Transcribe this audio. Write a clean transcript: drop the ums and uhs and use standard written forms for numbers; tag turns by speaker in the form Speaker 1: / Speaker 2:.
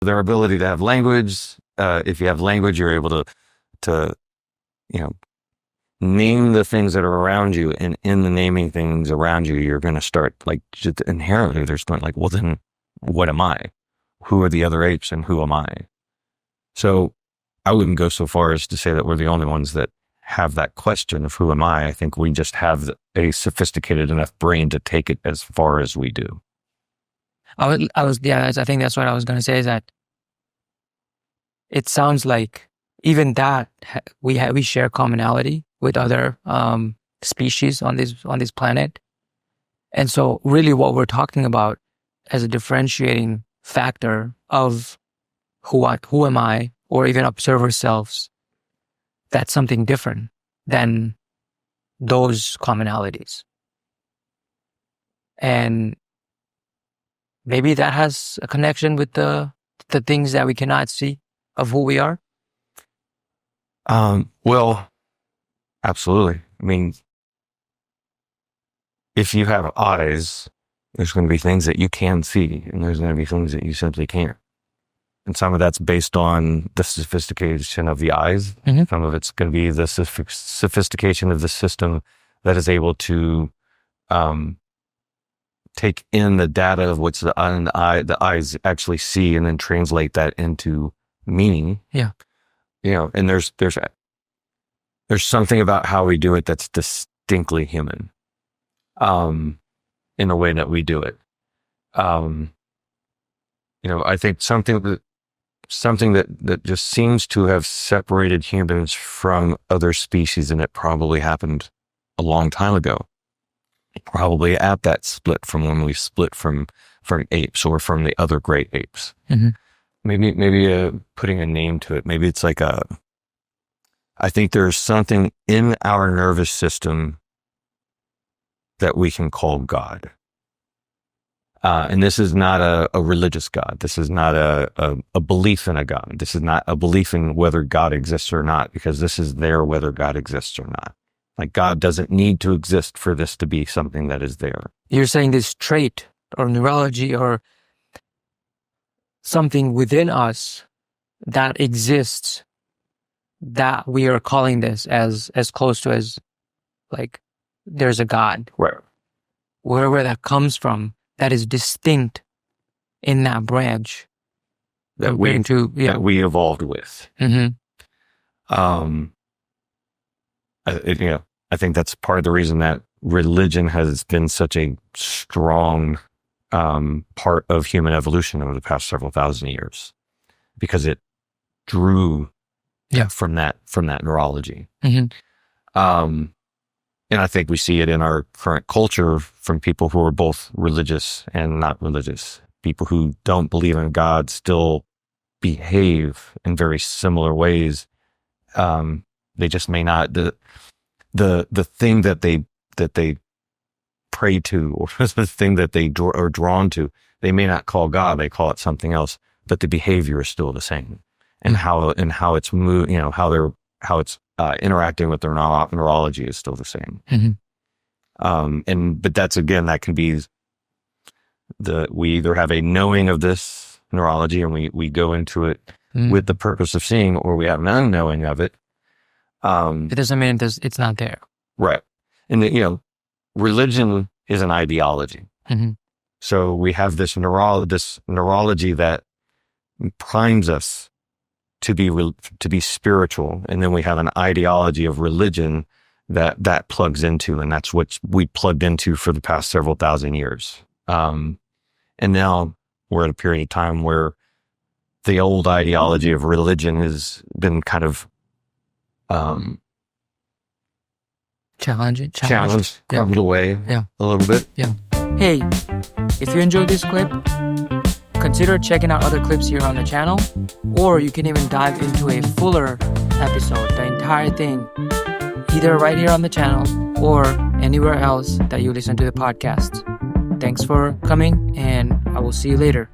Speaker 1: their ability to have language. If you have language, you're able to name the things that are around you, and in the naming things around you, you're going to start just inherently. There's going well, then what am I? Who are the other apes, and who am I? So I wouldn't go so far as to say that we're the only ones that have that question of who am I. I think we just have a sophisticated enough brain to take it as far as we do.
Speaker 2: I think that's what I was going to say, is that it sounds like even that we share commonality with other species on this planet. And so really what we're talking about as a differentiating factor of who am I, or even observer selves, that's something different than those commonalities. And maybe that has a connection with the things that we cannot see of who we are.
Speaker 1: Well, absolutely. I mean, if you have eyes, there's going to be things that you can see, and there's going to be things that you simply can't. And some of that's based on the sophistication of the eyes. Mm-hmm. Some of it's going to be the sophistication of the system that is able to take in the data of what's the eyes actually see, and then translate that into meaning.
Speaker 2: Yeah.
Speaker 1: And there's something about how we do it that's distinctly human, in the way that we do it. I think something that just seems to have separated humans from other species, and it probably happened a long time ago, probably at that split from when we split from apes, or from the other great apes.
Speaker 2: Mm-hmm.
Speaker 1: Maybe putting a name to it. Maybe it's I think there's something in our nervous system that we can call God. And this is not a religious God. This is not a belief in a God. This is not a belief in whether God exists or not, because this is there whether God exists or not. God doesn't need to exist for this to be something that is there.
Speaker 2: You're saying this trait or neurology or something within us that exists, that we are calling this as close to as there's a God.
Speaker 1: Right.
Speaker 2: Wherever that comes from, that is distinct in that branch
Speaker 1: that we evolved with.
Speaker 2: Mm-hmm.
Speaker 1: I think that's part of the reason that religion has been such a strong part of human evolution over the past several thousand years, because it drew from that neurology.
Speaker 2: Mm-hmm.
Speaker 1: And I think we see it in our current culture from people who are both religious and not religious. People who don't believe in God still behave in very similar ways. They just may not, the thing that they pray to, or the thing that they are drawn to, they may not call God, they call it something else, but the behavior is still the same. And how it's how it's interacting with their neurology is still the same.
Speaker 2: Mm-hmm.
Speaker 1: But that's, again, that can be we either have a knowing of this neurology, and we go into it with the purpose of seeing, or we have an unknowing of it.
Speaker 2: It doesn't mean it's not there.
Speaker 1: Right. And religion is an ideology.
Speaker 2: Mm-hmm.
Speaker 1: So we have this neurology that primes us to be spiritual, and then we have an ideology of religion that plugs into, and that's what we plugged into for the past several thousand years. And now we're at a period of time where the old ideology of religion has been kind of
Speaker 2: challenged,
Speaker 1: covered away a little bit.
Speaker 2: Yeah. Hey, if you enjoyed this clip, consider checking out other clips here on the channel, or you can even dive into a fuller episode, the entire thing, either right here on the channel or anywhere else that you listen to the podcast. Thanks for coming, and I will see you later.